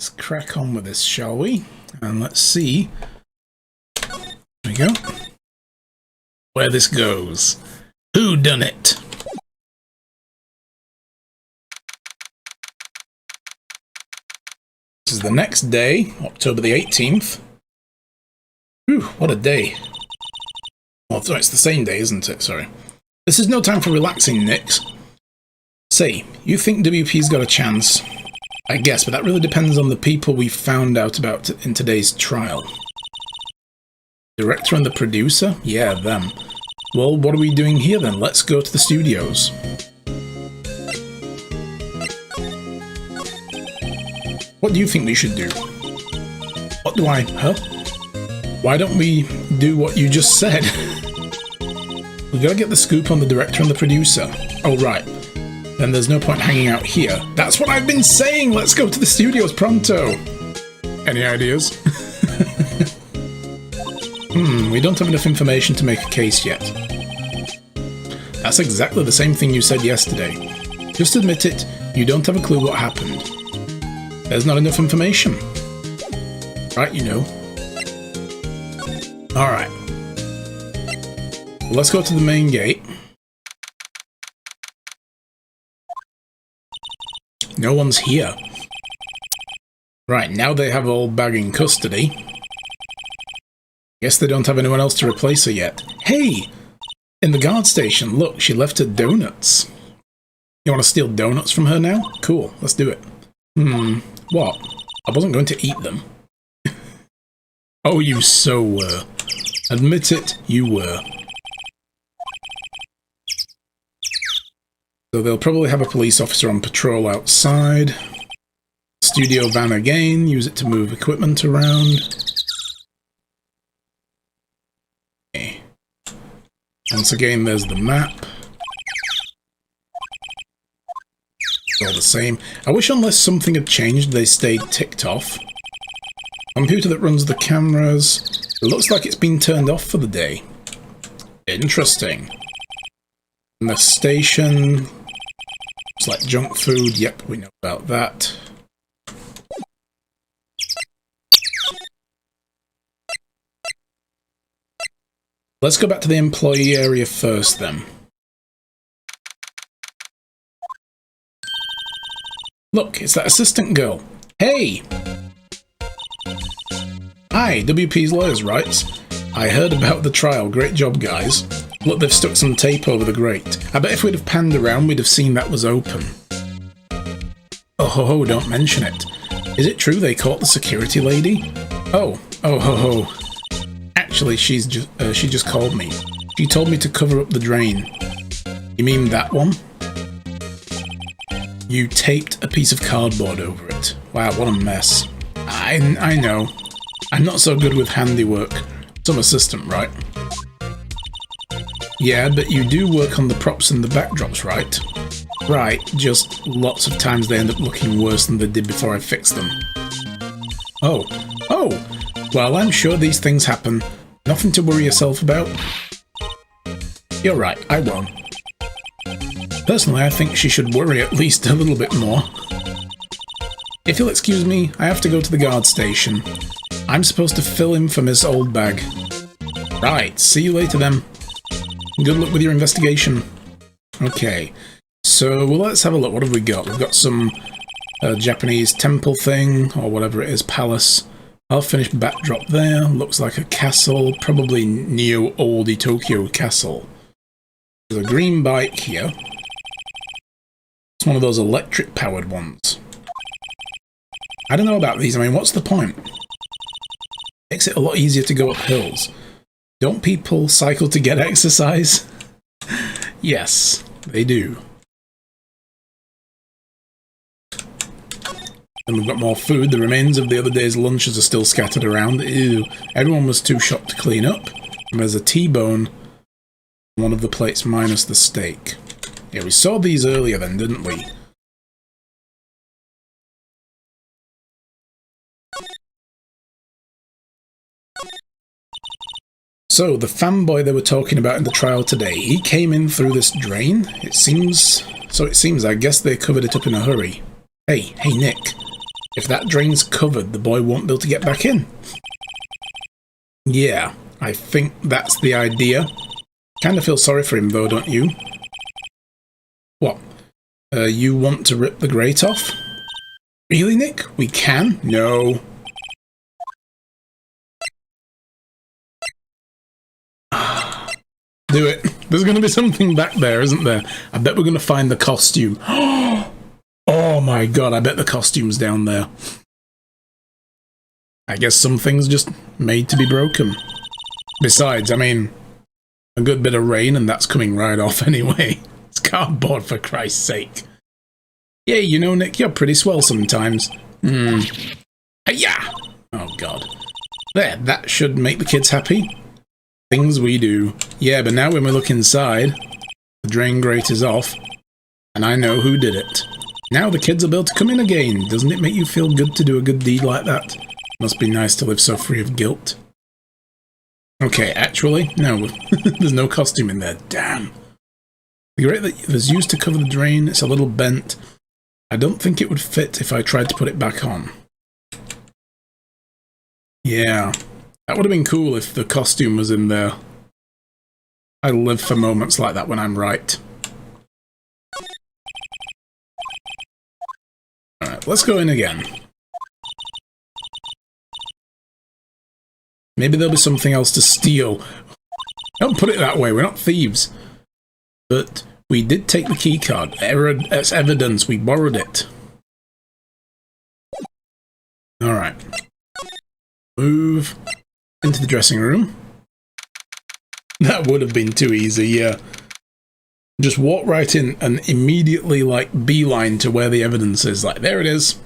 let's crack on with this, shall we? And let's see. There we go. Where this goes. Who done it? This is the next day, October the 18th. Whew, what a day. Well, it's the same day, isn't it? Sorry. This is no time for relaxing, Nix. Say, you think WP's got a chance? I guess, but that really depends on the people we found out about in today's trial. Director and the producer? Yeah, them. Well, what are we doing here then? Let's go to the studios. What do you think we should do? What do I... Huh? Why don't we do what you just said? We gotta get the scoop on the director and the producer. Oh, right. Then there's no point hanging out here. That's what I've been saying! Let's go to the studios pronto! Any ideas? We don't have enough information to make a case yet. That's exactly the same thing you said yesterday. Just admit it, you don't have a clue what happened. There's not enough information. Right, you know. Alright. Well, let's go to the main gate. No one's here. Right, now they have old bag in custody. Guess they don't have anyone else to replace her yet. Hey! In the guard station, look, she left her donuts. You want to steal donuts from her now? Cool, let's do it. What? I wasn't going to eat them. Oh, you so were. Admit it, you were. So they'll probably have a police officer on patrol outside. Studio van again, use it to move equipment around. Okay. Once again, there's the map. It's all the same. I wish unless something had changed, they stayed ticked off. Computer that runs the cameras. It looks like it's been turned off for the day. Interesting. And the station. It's like junk food. Yep, we know about that. Let's go back to the employee area first then. Look, it's that assistant girl. Hey! Hi, WP's lawyers, Wright. I heard about the trial. Great job, guys. Look, they've stuck some tape over the grate. I bet if we'd have panned around, we'd have seen that was open. Oh ho ho, don't mention it. Is it true they caught the security lady? Oh ho ho. Actually, she just called me. She told me to cover up the drain. You mean that one? You taped a piece of cardboard over it. Wow, what a mess. I know. I'm not so good with handiwork. Some assistant, right? Yeah, but you do work on the props and the backdrops, right? Right, just lots of times they end up looking worse than they did before I fixed them. Oh. Well, I'm sure these things happen. Nothing to worry yourself about. You're right, I won't. Personally, I think she should worry at least a little bit more. If you'll excuse me, I have to go to the guard station. I'm supposed to fill in for Miss Oldbag. Right, see you later then. Good luck with your investigation. Okay, so well, let's have a look. What have we got? We've got some Japanese temple thing, or whatever it is, palace. I'll finish backdrop there. Looks like a castle, probably neo-oldie Tokyo castle. There's a green bike here. It's one of those electric-powered ones. I don't know about these. I mean, what's the point? Makes it a lot easier to go up hills. Don't people cycle to get exercise? Yes, they do. And we've got more food. The remains of the other day's lunches are still scattered around. Ew. Everyone was too shocked to clean up. And there's a T-bone on one of the plates minus the steak. Yeah, we saw these earlier then, didn't we? So, the fanboy they were talking about in the trial today, he came in through this drain? It seems, I guess they covered it up in a hurry. Hey, Nick. If that drain's covered, the boy won't be able to get back in. Yeah, I think that's the idea. Kind of feel sorry for him though, don't you? What? You want to rip the grate off? Really, Nick? We can? No. Do it. There's going to be something back there, isn't there? I bet we're going to find the costume. Oh my god, I bet the costume's down there. I guess some things just made to be broken. Besides, I mean, a good bit of rain and that's coming right off anyway. It's cardboard, for Christ's sake. Yeah, you know, Nick, you're pretty swell sometimes. Hi-ya! Oh god. There, that should make the kids happy. Things we do. Yeah, but now when we look inside, the drain grate is off, and I know who did it. Now the kids will be able to come in again. Doesn't it make you feel good to do a good deed like that? Must be nice to live so free of guilt. Okay, actually, no, there's no costume in there. Damn. The grate that was used to cover the drain, it's a little bent. I don't think it would fit if I tried to put it back on. Yeah. That would have been cool if the costume was in there. I live for moments like that when I'm right. Alright, let's go in again. Maybe there'll be something else to steal. Don't put it that way, we're not thieves. But we did take the key card. That's evidence, we borrowed it. Alright. Move into the dressing room. That would have been too easy, yeah. Just walk right in and immediately, like, beeline to where the evidence is. Like, there it is.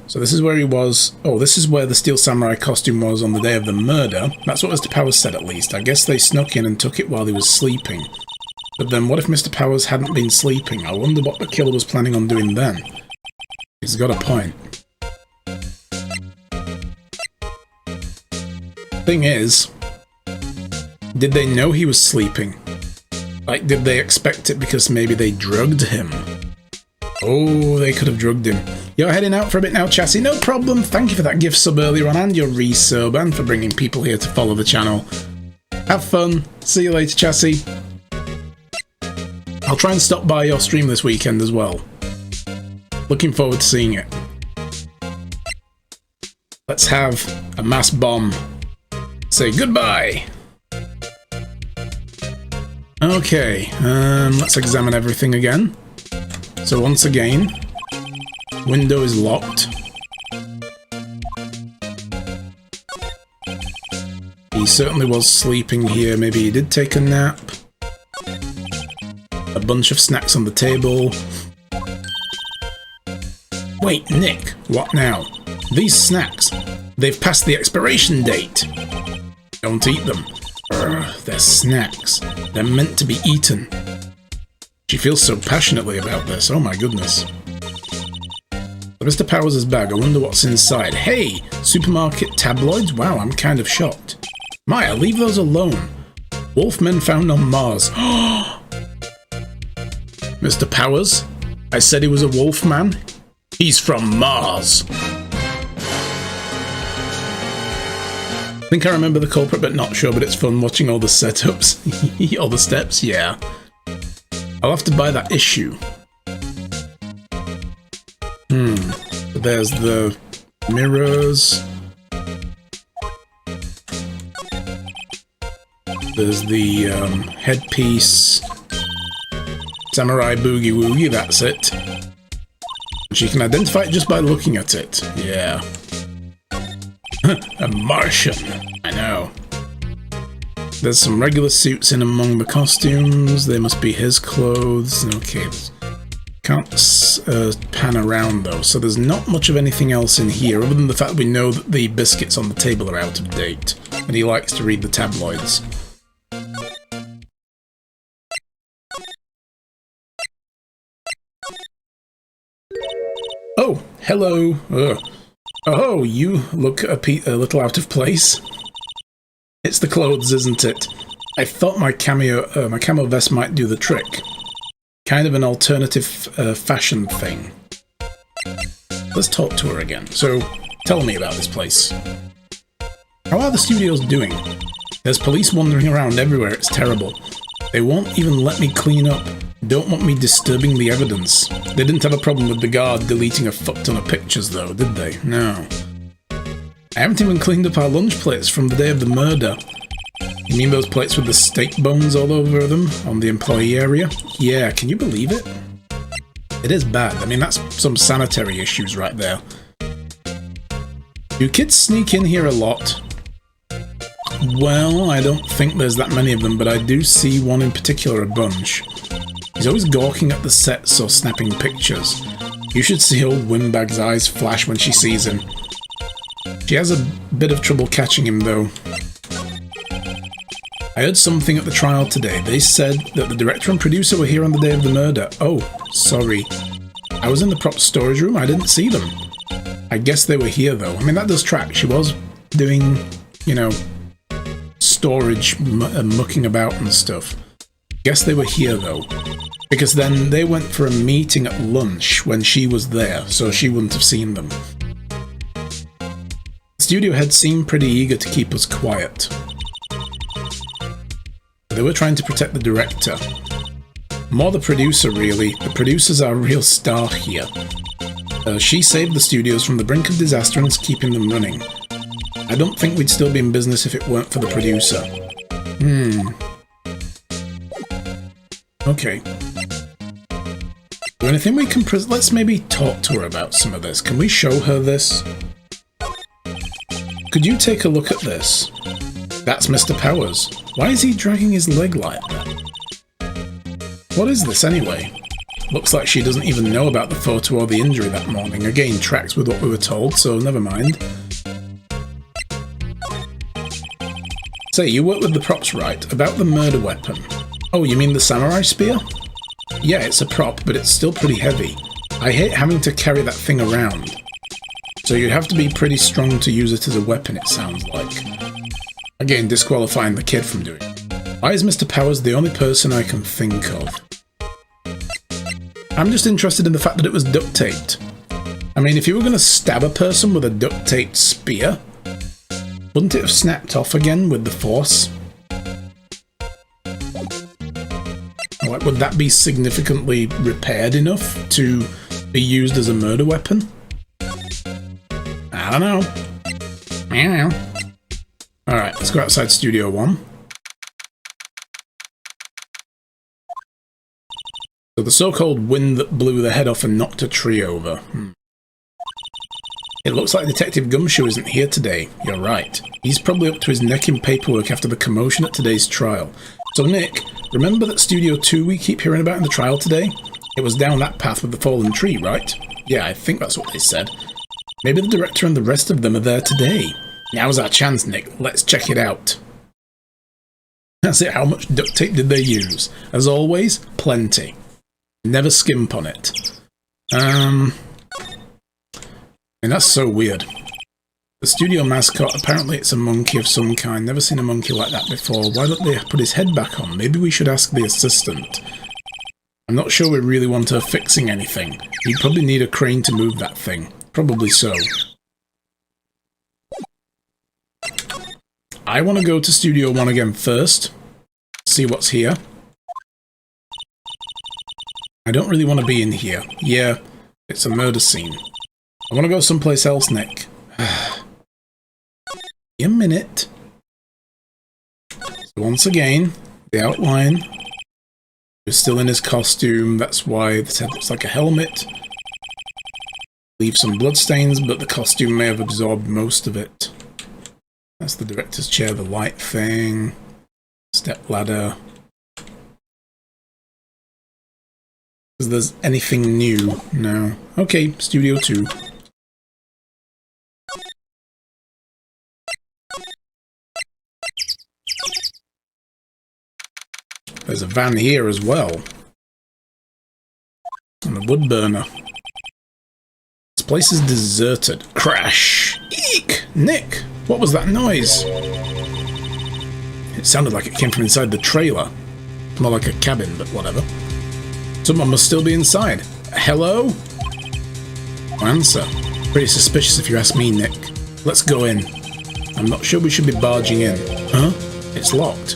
So this is where he was. Oh, this is where the Steel Samurai costume was on the day of the murder. That's what Mr. Powers said, at least. I guess they snuck in and took it while he was sleeping. But then what if Mr. Powers hadn't been sleeping? I wonder what the killer was planning on doing then. He's got a point. Thing is, did they know he was sleeping? Like, did they expect it because maybe they drugged him? Oh, they could have drugged him. You're heading out for a bit now, Chassis. No problem. Thank you for that gift sub earlier on and your resub and for bringing people here to follow the channel. Have fun. See you later, Chassis. I'll try and stop by your stream this weekend as well. Looking forward to seeing it. Let's have a mass bomb. Say goodbye. Okay, let's examine everything again. So once again, window is locked. He certainly was sleeping here. Maybe he did take a nap. A bunch of snacks on the table. Wait, Nick, what now? These snacks, they've passed the expiration date. Don't eat them. They're snacks. They're meant to be eaten. She feels so passionately about this. Oh my goodness. Mr. Powers' bag. I wonder what's inside. Hey! Supermarket tabloids? Wow, I'm kind of shocked. Maya, leave those alone. Wolfmen found on Mars. Mr. Powers? I said he was a wolfman? He's from Mars. I think I remember the culprit, but not sure, but it's fun watching all the setups. All the steps, yeah. I'll have to buy that issue. So there's the mirrors. There's the headpiece. Samurai Boogie Woogie, that's it. But you can identify it just by looking at it. Yeah. A Martian. I know. There's some regular suits in among the costumes. They must be his clothes. Okay. Can't pan around though, so there's not much of anything else in here, other than the fact that we know that the biscuits on the table are out of date, and he likes to read the tabloids. Oh, hello. Oh, you look a little out of place. It's the clothes, isn't it? I thought my camo vest might do the trick. kind of an alternative fashion thing. Let's talk to her again. So, tell me about this place. How are the studios doing? There's police wandering around everywhere, it's terrible. They won't even let me clean up. Don't want me disturbing the evidence. They didn't have a problem with the guard deleting a fuck ton of pictures though, did they? No. I haven't even cleaned up our lunch plates from the day of the murder. You mean those plates with the steak bones all over them on the employee area? Yeah, can you believe it? It is bad. I mean, that's some sanitary issues right there. Do kids sneak in here a lot? Well, I don't think there's that many of them, but I do see one in particular a bunch. He's always gawking at the sets or snapping pictures. You should see old Windbag's eyes flash when she sees him. She has a bit of trouble catching him, though. I heard something at the trial today. They said that the director and producer were here on the day of the murder. Oh, sorry. I was in the prop storage room. I didn't see them. I guess they were here, though. I mean, that does track. She was doing, you know, storage, mucking about and stuff. Guess they were here, though. Because then they went for a meeting at lunch when she was there, so she wouldn't have seen them. The studio head seemed pretty eager to keep us quiet. They were trying to protect the director. More the producer, really. The producer's our real star here. She saved the studios from the brink of disaster and is keeping them running. I don't think we'd still be in business if it weren't for the producer. Okay. Do anything we can let's maybe talk to her about some of this. Can we show her this? Could you take a look at this? That's Mr. Powers. Why is he dragging his leg like that? What is this anyway? Looks like she doesn't even know about the photo or the injury that morning. Again, tracks with what we were told, so never mind. Say, you work with the props, right? About the murder weapon. Oh, you mean the samurai spear? Yeah, it's a prop, but it's still pretty heavy. I hate having to carry that thing around. So you'd have to be pretty strong to use it as a weapon, it sounds like. Again, disqualifying the kid from doing it. Why is Mr. Powers the only person I can think of? I'm just interested in the fact that it was duct taped. I mean, if you were going to stab a person with a duct taped spear, wouldn't it have snapped off again with the force? Like, would that be significantly repaired enough to be used as a murder weapon? I don't know. Alright, let's go outside Studio 1. So the so-called wind that blew the head off and knocked a tree over. It looks like Detective Gumshoe isn't here today. You're right. He's probably up to his neck in paperwork after the commotion at today's trial. So Nick, remember that Studio 2 we keep hearing about in the trial today? It was down that path with the fallen tree, right? Yeah, I think that's what they said. Maybe the director and the rest of them are there today. Now's our chance, Nick. Let's check it out. That's it. How much duct tape did they use? As always, plenty. Never skimp on it. I mean, that's so weird. The studio mascot, apparently it's a monkey of some kind. Never seen a monkey like that before. Why don't they put his head back on? Maybe we should ask the assistant. I'm not sure we really want her fixing anything. You'd probably need a crane to move that thing. Probably so. I want to go to Studio 1 again first. See what's here. I don't really want to be in here. Yeah, it's a murder scene. I want to go someplace else, Nick. A minute. So once again, the outline. He's still in his costume. That's why the head looks like a helmet. Leave some bloodstains, but the costume may have absorbed most of it. That's the director's chair, the light thing. Step ladder. Is there anything new? No. Okay, Studio 2. There's a van here as well. And a wood burner. This place is deserted. Crash! Eek! Nick! What was that noise? It sounded like it came from inside the trailer. More like a cabin, but whatever. Someone must still be inside. Hello? No answer. Pretty suspicious if you ask me, Nick. Let's go in. I'm not sure we should be barging in. Huh? It's locked.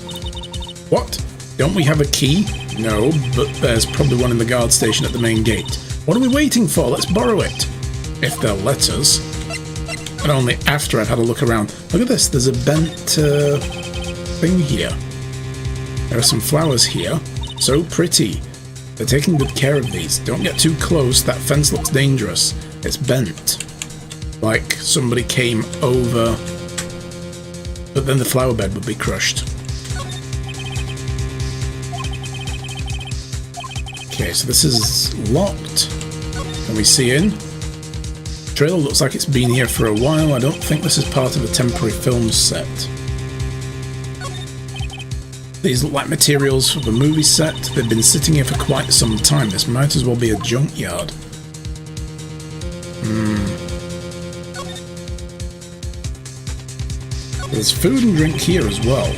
What? Don't we have a key? No, but there's probably one in the guard station at the main gate. What are we waiting for? Let's borrow it. If they'll let us. And only after I've had a look around. Look at this, there's a bent thing here. There are some flowers here. So pretty. They're taking good care of these. Don't get too close, that fence looks dangerous. It's bent. Like somebody came over, but then the flower bed would be crushed. Okay, so this is locked. Can we see in? Trailer looks like it's been here for a while. I don't think this is part of a temporary film set. These look like materials for the movie set. They've been sitting here for quite some time. This might as well be a junkyard. There's food and drink here as well.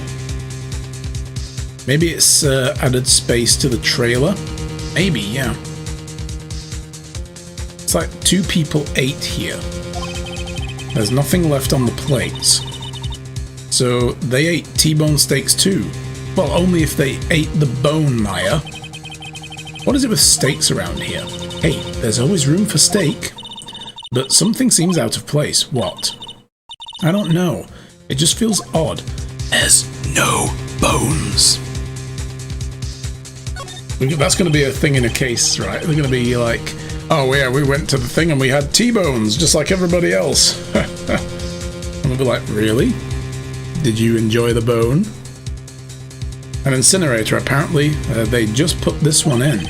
Maybe it's added space to the trailer. Maybe, yeah. It's like 2 people ate here. There's nothing left on the plates. So they ate T-bone steaks too. Well, only if they ate the bone, Maya. What is it with steaks around here? Hey, there's always room for steak. But something seems out of place. What? I don't know. It just feels odd. There's no bones. That's going to be a thing in a case, right? They're going to be like, oh yeah, we went to the thing and we had T-bones, just like everybody else. And we'll be like, really? Did you enjoy the bone? An incinerator, apparently. They just put this one in.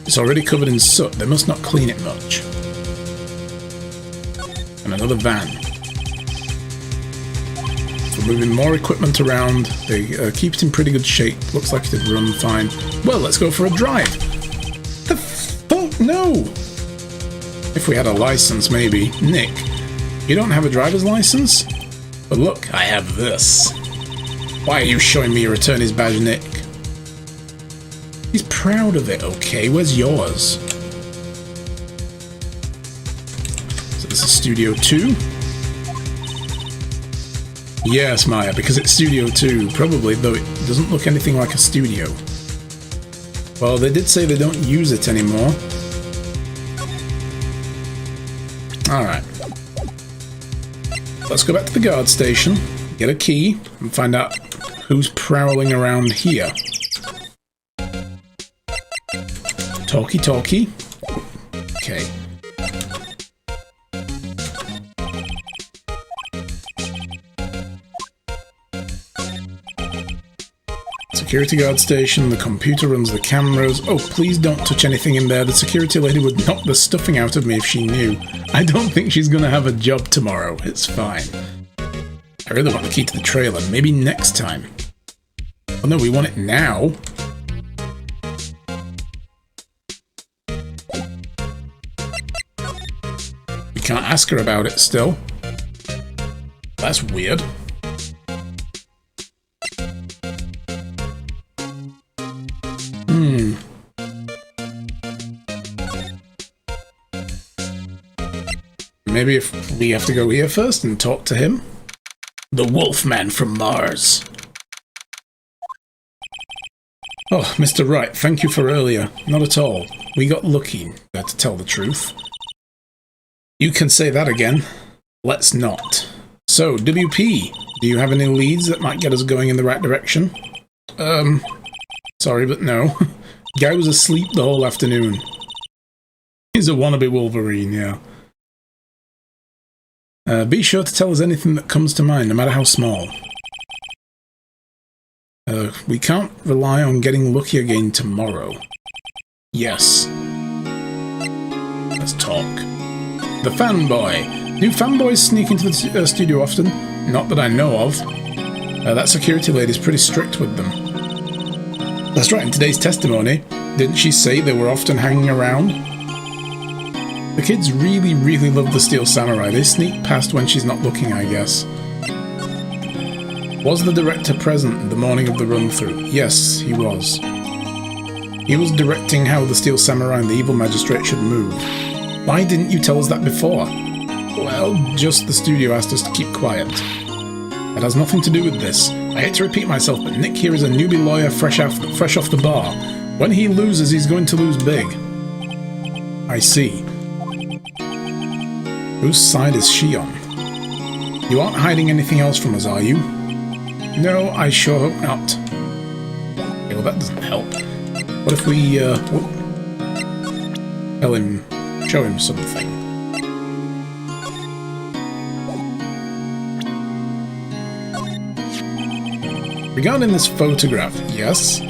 It's already covered in soot. They must not clean it much. And another van. We're moving more equipment around. They keep it in pretty good shape. Looks like it'd run fine. Well, let's go for a drive. The fuck? No! If we had a license, maybe. Nick, you don't have a driver's license? But look, I have this. Why are you showing me your attorney's badge, Nick? He's proud of it, okay? Where's yours? So this is Studio 2. Yes, Maya, because it's Studio 2. Probably, though it doesn't look anything like a studio. Well, they did say they don't use it anymore. Alright. Let's go back to the guard station, get a key, and find out who's prowling around here. Talkie. Okay. Security guard station, the computer runs the cameras. Oh, please don't touch anything in there. The security lady would knock the stuffing out of me if she knew. I don't think she's gonna have a job tomorrow. It's fine. I really want the key to the trailer. Maybe next time. Oh no, we want it now. We can't ask her about it still. That's weird. Maybe if we have to go here first and talk to him. The Wolfman from Mars. Oh, Mr. Wright, thank you for earlier. Not at all. We got lucky, to tell the truth. You can say that again. Let's not. So, WP, do you have any leads that might get us going in the right direction? Sorry, but no. Guy was asleep the whole afternoon. He's a wannabe Wolverine, yeah. Be sure to tell us anything that comes to mind, no matter how small. We can't rely on getting lucky again tomorrow. Yes. Let's talk. The fanboy. Do fanboys sneak into the studio often? Not that I know of. That security lady's pretty strict with them. That's right, in today's testimony, didn't she say they were often hanging around? The kids really, really love the Steel Samurai. They sneak past when she's not looking, I guess. Was the director present the morning of the run-through? Yes, he was. He was directing how the Steel Samurai and the Evil Magistrate should move. Why didn't you tell us that before? Well, just the studio asked us to keep quiet. It has nothing to do with this. I hate to repeat myself, but Nick here is a newbie lawyer fresh off the bar. When he loses, he's going to lose big. I see. Whose side is she on? You aren't hiding anything else from us, are you? No, I sure hope not. Okay, well, that doesn't help. What if we, show him something? Regarding this photograph, yes?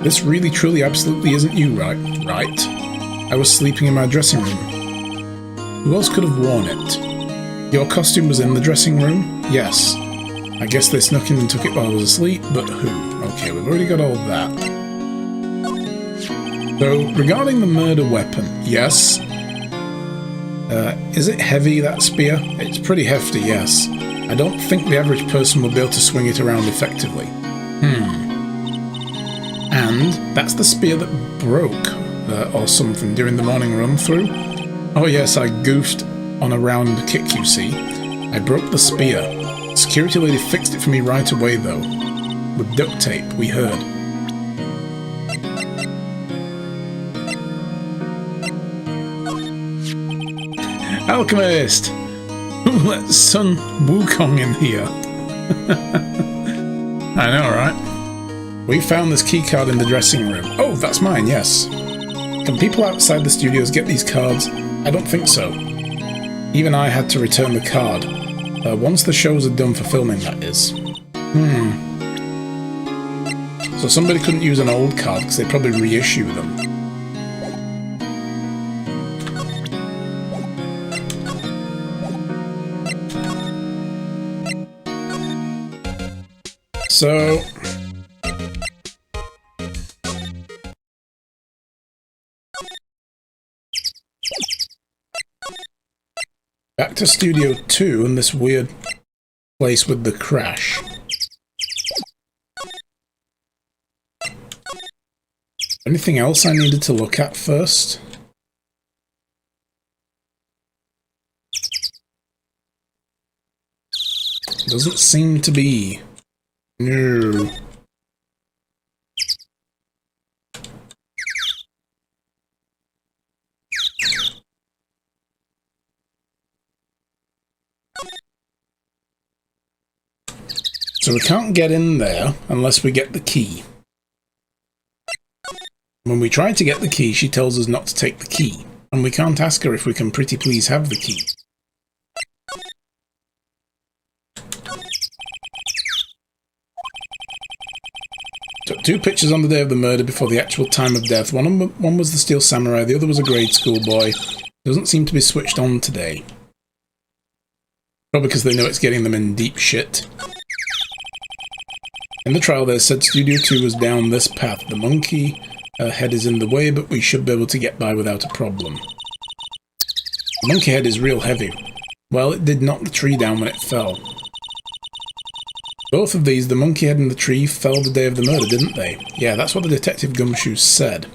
This really, truly, absolutely isn't you, right? I was sleeping in my dressing room. Who else could have worn it? Your costume was in the dressing room? Yes. I guess they snuck in and took it while I was asleep, but who? Okay, we've already got all of that. So, regarding the murder weapon, yes. Is it heavy, that spear? It's pretty hefty, yes. I don't think the average person would be able to swing it around effectively. And that's the spear that broke, or something, during the morning run-through. Oh yes, I goofed on a round kick, you see. I broke the spear. The security lady fixed it for me right away, though. With duct tape, we heard. Alchemist! Who let Sun Wukong in here? I know, right? We found this keycard in the dressing room. Oh, that's mine, yes. Can people outside the studios get these cards? I don't think so. Even I had to return the card. Once the shows are done for filming, that is. So somebody couldn't use an old card because they'd probably reissue them. So... back to Studio 2 and this weird place with the crash. Anything else I needed to look at first? Doesn't seem to be. No. So we can't get in there unless we get the key. When we try to get the key, she tells us not to take the key, and we can't ask her if we can pretty please have the key. Took 2 pictures on the day of the murder before the actual time of death. One was the Steel Samurai, the other was a grade school boy. Doesn't seem to be switched on today. Probably because they know it's getting them in deep shit. In the trial they said Studio 2 was down this path. The monkey head is in the way, but we should be able to get by without a problem. The monkey head is real heavy. Well, it did knock the tree down when it fell. Both of these, the monkey head and the tree, fell the day of the murder, didn't they? Yeah, that's what the Detective Gumshoe said.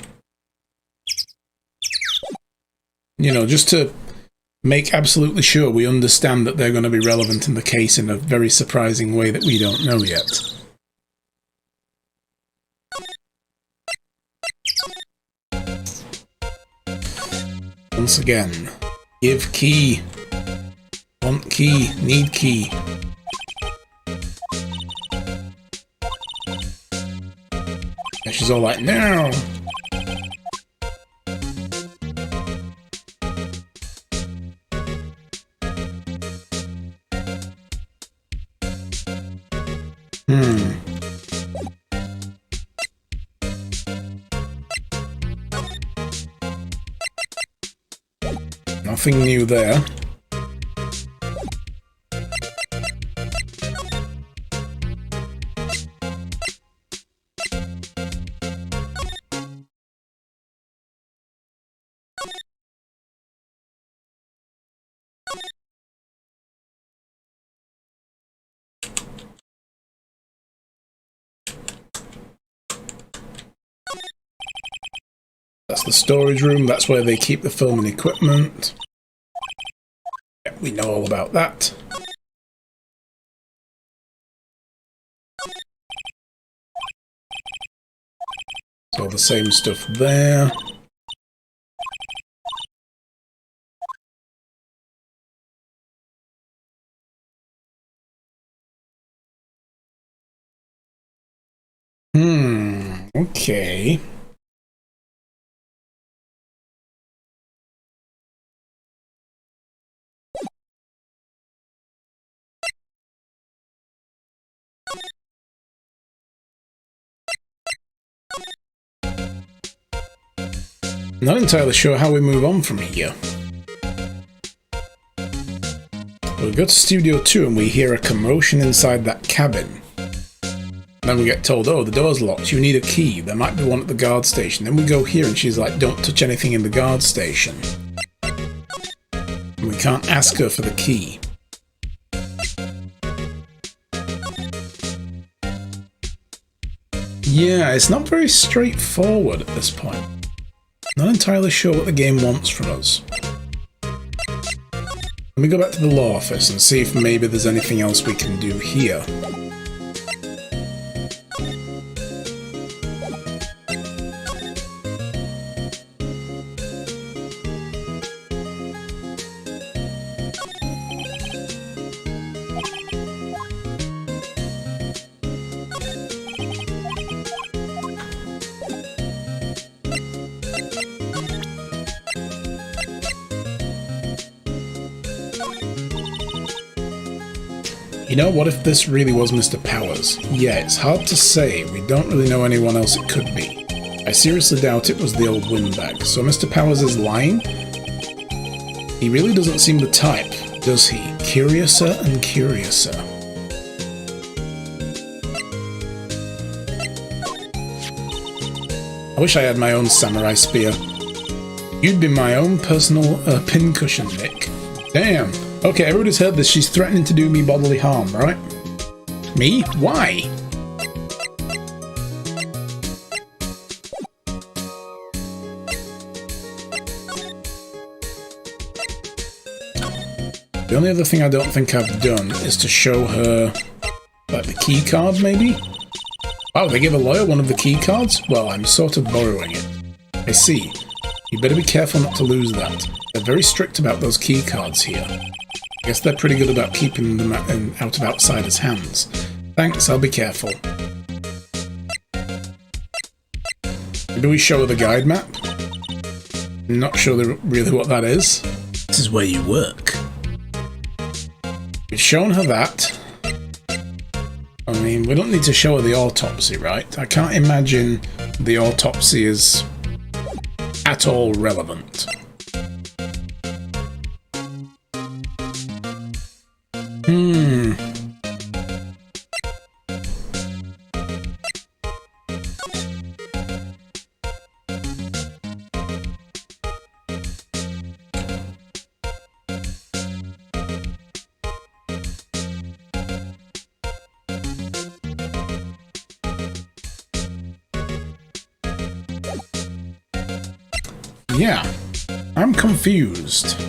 You know, just to make absolutely sure we understand that they're going to be relevant in the case in a very surprising way that we don't know yet. Once again, give key. Want key, need key. And she's all like, no! Nothing new there. That's the storage room. That's where they keep the filming equipment. Yeah, we know all about that. It's all the same stuff there. Okay. Not entirely sure how we move on from here. We go to Studio 2 and we hear a commotion inside that cabin. Then we get told, oh, the door's locked, you need a key, there might be one at the guard station. Then we go here and she's like, don't touch anything in the guard station. And we can't ask her for the key. Yeah, it's not very straightforward at this point. Not entirely sure what the game wants from us. Let me go back to the law office and see if maybe there's anything else we can do here. You know, what if this really was Mr. Powers? Yeah, it's hard to say. We don't really know anyone else it could be. I seriously doubt it was the old windbag. So Mr. Powers is lying? He really doesn't seem the type, does he? Curiouser and curiouser. I wish I had my own samurai spear. You'd be my own personal pincushion, Nick. Damn. Okay, everybody's heard this. She's threatening to do me bodily harm, right? Me? Why? The only other thing I don't think I've done is to show her, like, the key card, maybe? Wow, they give a lawyer one of the key cards? Well, I'm sort of borrowing it. I see. You better be careful not to lose that. They're very strict about those key cards here. I guess they're pretty good about keeping them out of outsiders' hands. Thanks, I'll be careful. Maybe we show her the guide map? I'm not sure really what that is. This is where you work. We've shown her that. I mean, we don't need to show her the autopsy, right? I can't imagine the autopsy is at all relevant. Yeah, I'm confused.